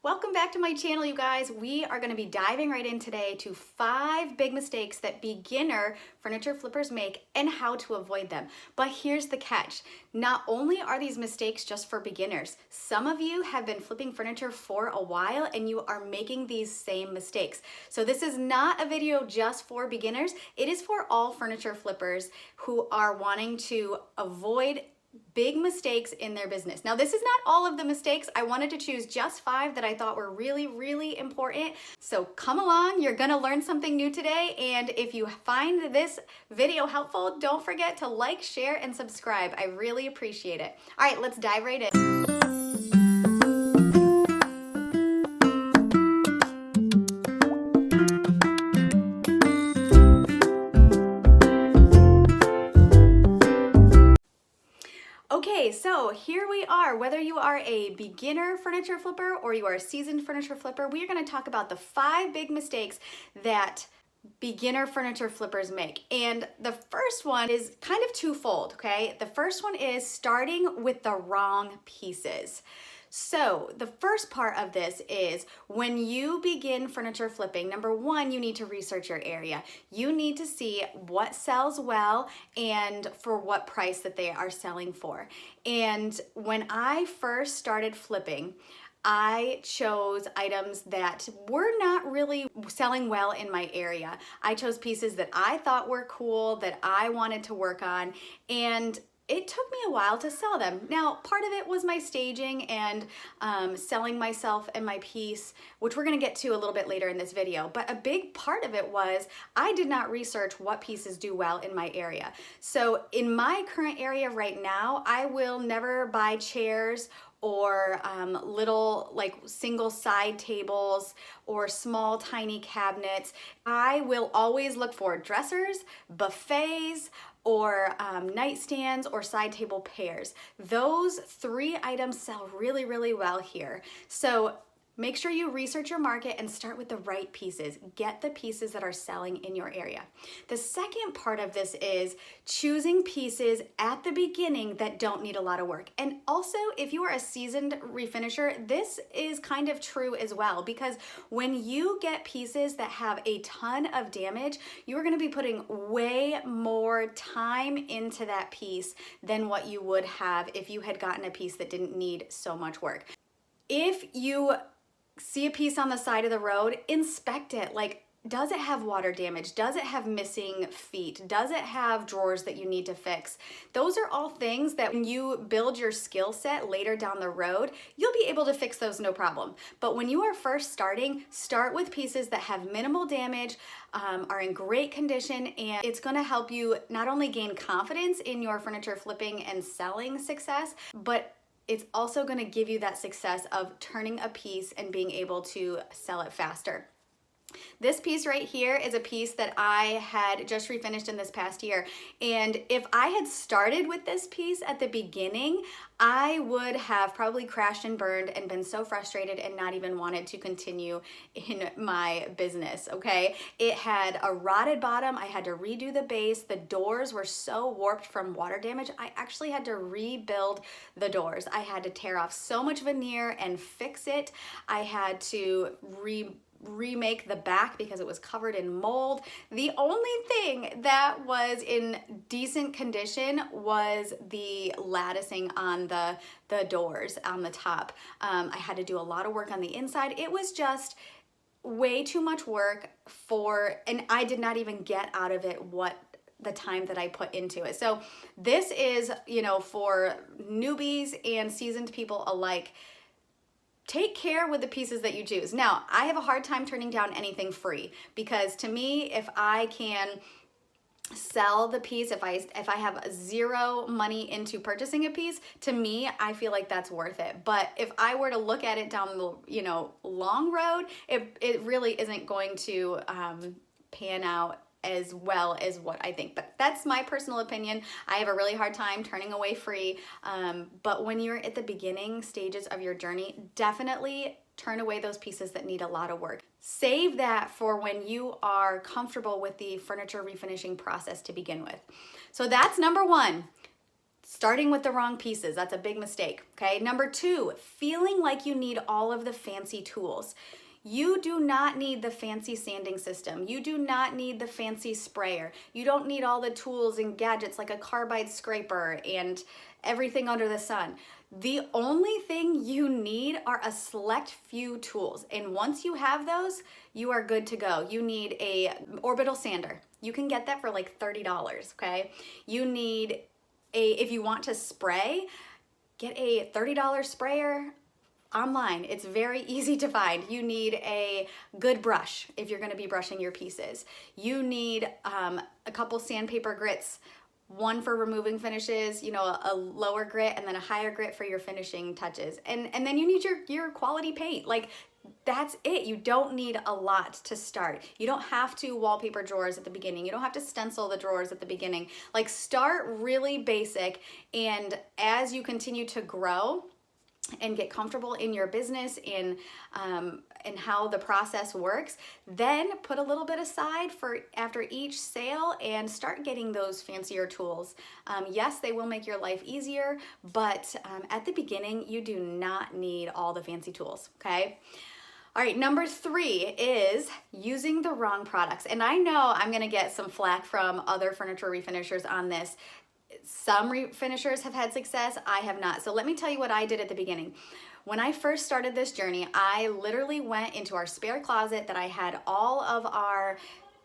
Welcome back to my channel, you guys. We are going to be diving right in today to 5 big mistakes that beginner furniture flippers make and how to avoid them. But here's the catch. Not only are these mistakes just for beginners, some of you have been flipping furniture for a while and you are making these same mistakes. So this is not a video just for beginners. It is for all furniture flippers who are wanting to avoid big mistakes in their business. Now, this is not all of the mistakes. I wanted to choose just 5 that I thought were really important. So come along, you're gonna learn something new today. And if you find this video helpful, don't forget to like, share, and subscribe. I really appreciate it. All right, let's dive right in. Okay, so here we are. Whether you are a beginner furniture flipper or you are a seasoned furniture flipper, we are going to talk about the 5 big mistakes that beginner furniture flippers make. And the first one is kind of twofold, okay? The first one is starting with the wrong pieces. So the first part of this is when you begin furniture flipping, number 1, you need to research your area. You need to see what sells well and for what price that they are selling for. And when I first started flipping, I chose items that were not really selling well in my area. I chose pieces that I thought were cool, that I wanted to work on, and it took me a while to sell them. Now, part of it was my staging and selling myself and my piece, which we're gonna get to a little bit later in this video. But a big part of it was I did not research what pieces do well in my area. So in my current area right now, I will never buy chairs or little like single side tables or small tiny cabinets. I will always look for dressers, buffets, or nightstands or side table pairs. Those 3 items sell really well here. So make sure you research your market and start with the right pieces. Get the pieces that are selling in your area. The second part of this is choosing pieces at the beginning that don't need a lot of work. And also, if you are a seasoned refinisher, this is kind of true as well, because when you get pieces that have a ton of damage, you're gonna be putting way more time into that piece than what you would have if you had gotten a piece that didn't need so much work. If you see a piece on the side of the road, inspect it. Like, does it have water damage? Does it have missing feet? Does it have drawers that you need to fix? Those are all things that when you build your skill set later down the road, you'll be able to fix those no problem. But when you are first starting, start with pieces that have minimal damage, are in great condition, and it's gonna help you not only gain confidence in your furniture flipping and selling success, but it's also going to give you that success of turning a piece and being able to sell it faster. This piece right here is a piece that I had just refinished in this past year. And if I had started with this piece at the beginning, I would have probably crashed and burned and been so frustrated and not even wanted to continue in my business, okay? It had a rotted bottom. I had to redo the base. The doors were so warped from water damage, I actually had to rebuild the doors. I had to tear off so much veneer and fix it. I had to remake the back because it was covered in mold. The only thing that was in decent condition was the latticing on the doors on the top. I had to do a lot of work on the inside. It was just way too much work and I did not even get out of it what the time that I put into it. So this is, for newbies and seasoned people alike. Take care with the pieces that you choose. Now, I have a hard time turning down anything free, because to me, if I can sell the piece, if I have 0 money into purchasing a piece, to me, I feel like that's worth it. But if I were to look at it down the long road, it really isn't going to pan out as well as what I think. But that's my personal opinion. I have a really hard time turning away free. But when you're at the beginning stages of your journey, definitely turn away those pieces that need a lot of work. Save that for when you are comfortable with the furniture refinishing process to begin with. So that's number 1. Starting with the wrong pieces, that's a big mistake, okay? Number 2, feeling like you need all of the fancy tools. You do not need the fancy sanding system. You do not need the fancy sprayer. You don't need all the tools and gadgets like a carbide scraper and everything under the sun. The only thing you need are a select few tools. And once you have those, you are good to go. You need a orbital sander. You can get that for like $30, okay? You need if you want to spray, get a $30 sprayer online. It's very easy to find. You need a good brush if you're going to be brushing your pieces. You need a couple sandpaper grits, one for removing finishes, you know, a lower grit and then a higher grit for your finishing touches. And then you need your quality paint. Like, that's it. You don't need a lot to start. You don't have to wallpaper drawers at the beginning. You don't have to stencil the drawers at the beginning. Like, start really basic, and as you continue to grow and get comfortable in your business and how the process works, then put a little bit aside for after each sale and start getting those fancier tools. Yes, they will make your life easier, but at the beginning, you do not need all the fancy tools, okay? All right, number 3 is using the wrong products. And I know I'm gonna get some flack from other furniture refinishers on this. Some refinishers have had success, I have not. So let me tell you what I did at the beginning. When I first started this journey, I literally went into our spare closet that I had all of our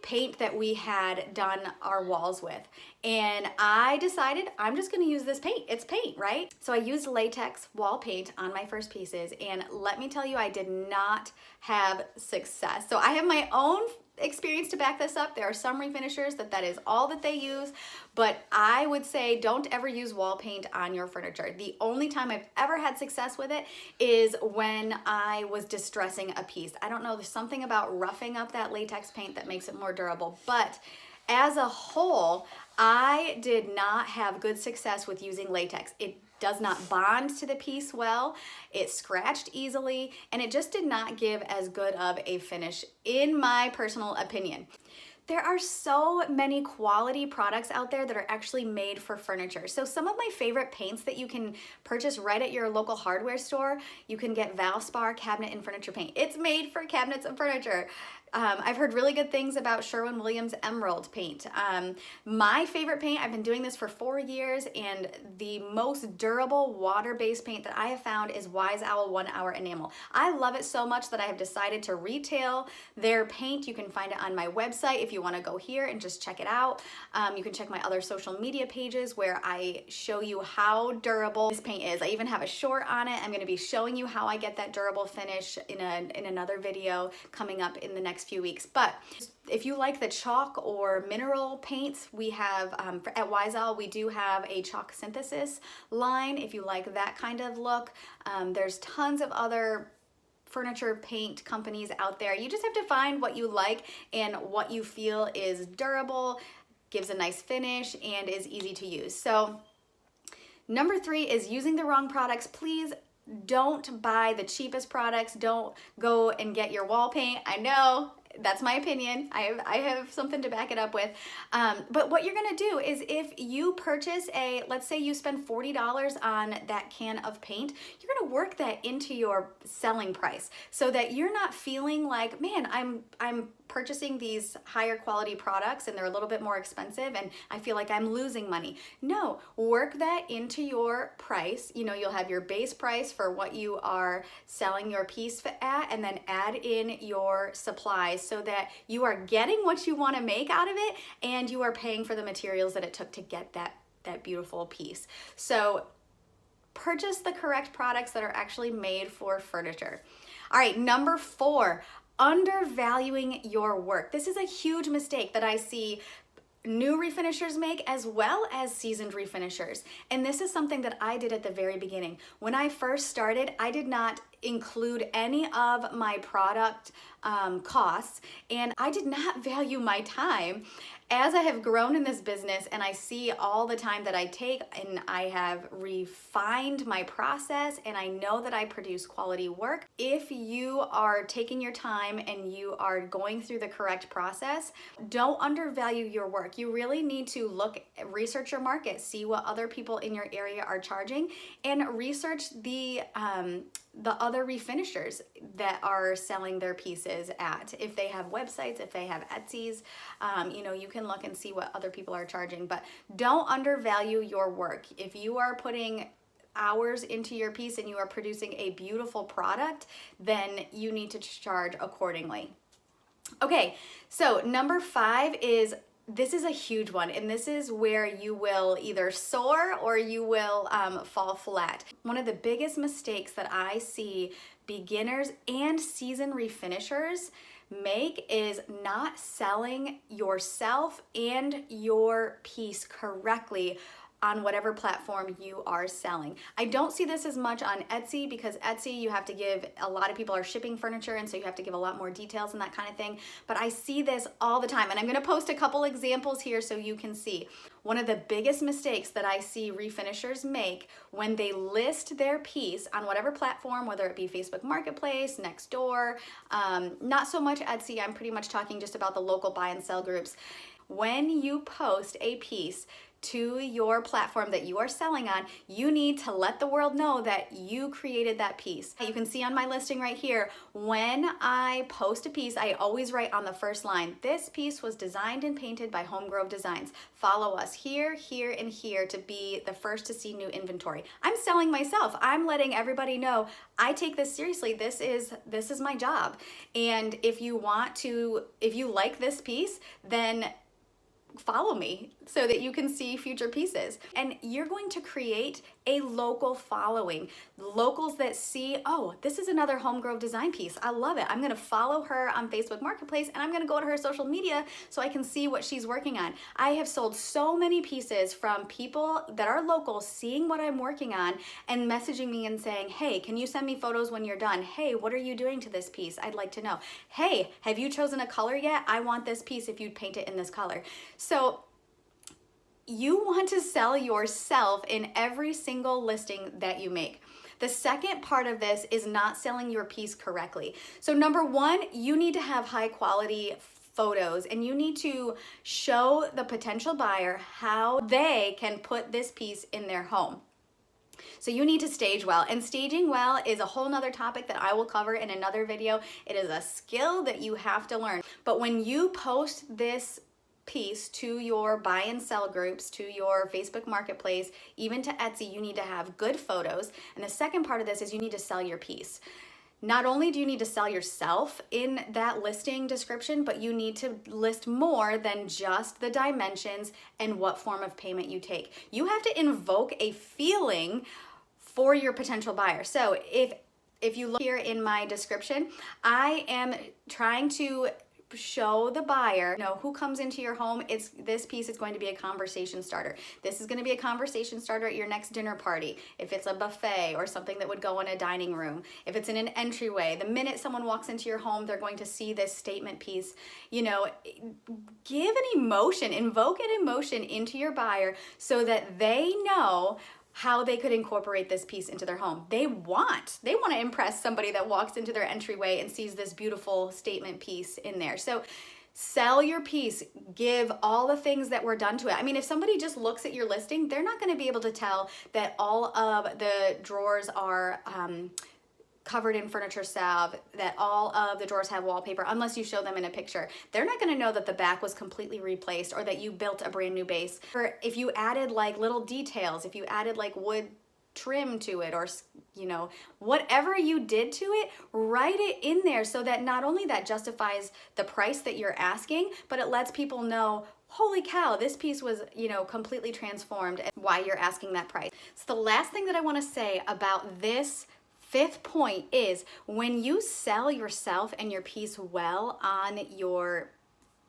paint that we had done our walls with. And I decided I'm just gonna use this paint. It's paint, right? So I used latex wall paint on my first pieces, and let me tell you, I did not have success. So I have my own experience to back this up. There are some refinishers that is all that they use, but I would say don't ever use wall paint on your furniture. The only time I've ever had success with it is when I was distressing a piece. I don't know, there's something about roughing up that latex paint that makes it more durable, but as a whole, I did not have good success with using latex. It does not bond to the piece well, it scratched easily, and it just did not give as good of a finish, in my personal opinion. There are so many quality products out there that are actually made for furniture. So some of my favorite paints that you can purchase right at your local hardware store, you can get Valspar cabinet and furniture paint. It's made for cabinets and furniture. I've heard really good things about Sherwin-Williams Emerald paint. My favorite paint, I've been doing this for 4 years, and the most durable water-based paint that I have found is Wise Owl 1 Hour Enamel. I love it so much that I have decided to retail their paint. You can find it on my website if you want to go here and just check it out. You can check my other social media pages where I show you how durable this paint is. I even have a short on it. I'm going to be showing you how I get that durable finish in another video coming up in the next few weeks. But if you like the chalk or mineral paints, we have at Wise Owl, we do have a chalk synthesis line if you like that kind of look. There's tons of other furniture paint companies out there. You just have to find what you like and what you feel is durable, gives a nice finish, and is easy to use. So number 3 is using the wrong products. Please don't buy the cheapest products. Don't go and get your wall paint. I know, that's my opinion. I have something to back it up with. But what you're gonna do is if you purchase let's say you spend $40 on that can of paint, you're gonna work that into your selling price so that you're not feeling like, man, I'm purchasing these higher quality products and they're a little bit more expensive and I feel like I'm losing money. No, work that into your price. You know, you'll have your base price for what you are selling your piece at, and then add in your supplies so that you are getting what you want to make out of it and you are paying for the materials that it took to get that beautiful piece. So purchase the correct products that are actually made for furniture. All right, number 4, undervaluing your work. This is a huge mistake that I see new refinishers make as well as seasoned refinishers. And this is something that I did at the very beginning. When I first started, I did not include any of my product costs, and I did not value my time. As I have grown in this business and I see all the time that I take, and I have refined my process, and I know that I produce quality work. If you are taking your time and you are going through the correct process, don't undervalue your work. You really need to research your market, see what other people in your area are charging, and research the other refinishers that are selling their pieces at. If they have websites, if they have Etsy's, you can look and see what other people are charging, but don't undervalue your work. If you are putting hours into your piece and you are producing a beautiful product, then you need to charge accordingly. Okay, so number 5 is, this is a huge one, and this is where you will either soar or you will fall flat. One of the biggest mistakes that I see beginners and seasoned refinishers make is not selling yourself and your piece correctly on whatever platform you are selling. I don't see this as much on Etsy, because Etsy, you have to give, a lot of people are shipping furniture, and so you have to give a lot more details and that kind of thing. But I see this all the time, and I'm gonna post a couple examples here so you can see. One of the biggest mistakes that I see refinishers make when they list their piece on whatever platform, whether it be Facebook Marketplace, Nextdoor, not so much Etsy, I'm pretty much talking just about the local buy and sell groups. When you post a piece to your platform that you are selling on, you need to let the world know that you created that piece. You can see on my listing right here, when I post a piece, I always write on the first line, this piece was designed and painted by Home Grove Designs. Follow us here, here, and here to be the first to see new inventory. I'm selling myself. I'm letting everybody know I take this seriously. This is my job. And if you like this piece, then follow me so that you can see future pieces. And you're going to create a local following. Locals that see, oh, this is another Home Grove design piece. I love it. I'm gonna follow her on Facebook Marketplace, and I'm gonna go to her social media so I can see what she's working on. I have sold so many pieces from people that are local seeing what I'm working on and messaging me and saying, hey, can you send me photos when you're done? Hey, what are you doing to this piece? I'd like to know. Hey, have you chosen a color yet? I want this piece if you'd paint it in this color. So you want to sell yourself in every single listing that you make. The second part of this is not selling your piece correctly. So number 1, you need to have high quality photos, and you need to show the potential buyer how they can put this piece in their home. So you need to stage well, and staging well is a whole nother topic that I will cover in another video. It is a skill that you have to learn. But when you post this piece to your buy and sell groups, to your Facebook Marketplace, even to Etsy, you need to have good photos. And the second part of this is you need to sell your piece. Not only do you need to sell yourself in that listing description, but you need to list more than just the dimensions and what form of payment you take. You have to invoke a feeling for your potential buyer. So if you look here in my description, I am trying to show the buyer, who comes into your home, this piece is going to be a conversation starter. This is going to be a conversation starter at your next dinner party. If it's a buffet or something that would go in a dining room, if it's in an entryway, the minute someone walks into your home, they're going to see this statement piece. Give an emotion, invoke an emotion into your buyer so that they know how they could incorporate this piece into their home. They want to impress somebody that walks into their entryway and sees this beautiful statement piece in there. So sell your piece, give all the things that were done to it. I mean, if somebody just looks at your listing, they're not going to be able to tell that all of the drawers are covered in furniture salve, that all of the drawers have wallpaper, unless you show them in a picture. They're not going to know that the back was completely replaced or that you built a brand new base. Or if you added like little details, if you added like wood trim to it, or whatever you did to it, write it in there so that not only that justifies the price that you're asking, but it lets people know, holy cow, this piece was, completely transformed, and why you're asking that price. So the last thing that I want to say about this 5th point is, when you sell yourself and your piece well on your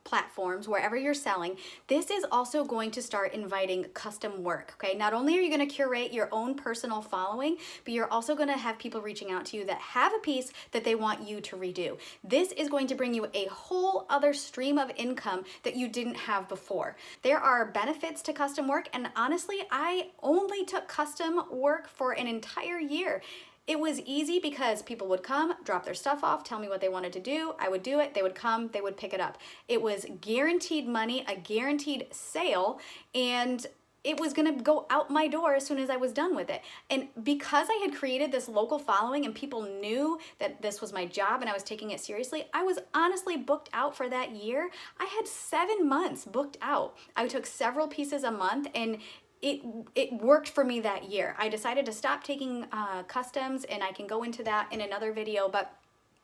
platforms, wherever you're selling, this is also going to start inviting custom work, okay? Not only are you gonna curate your own personal following, but you're also gonna have people reaching out to you that have a piece that they want you to redo. This is going to bring you a whole other stream of income that you didn't have before. There are benefits to custom work, and honestly, I only took custom work for an entire year. It was easy because people would come, drop their stuff off, tell me what they wanted to do. I would do it. They would come, they would pick it up. It was guaranteed money, a guaranteed sale, and it was gonna go out my door as soon as I was done with it. And because I had created this local following and people knew that this was my job and I was taking it seriously, I was honestly booked out for that year. I had 7 months booked out. I took several pieces a month, and it worked for me that year. I decided to stop taking customs, and I can go into that in another video. But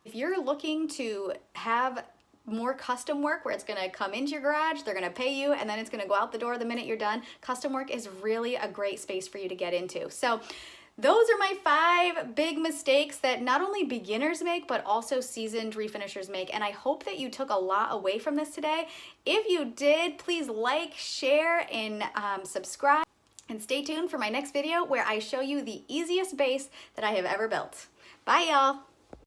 if you're looking to have more custom work where it's gonna come into your garage, they're gonna pay you, and then it's gonna go out the door the minute you're done, custom work is really a great space for you to get into. So those are my 5 big mistakes that not only beginners make, but also seasoned refinishers make. And I hope that you took a lot away from this today. If you did, please like, share, and subscribe. And stay tuned for my next video where I show you the easiest base that I have ever built. Bye, y'all.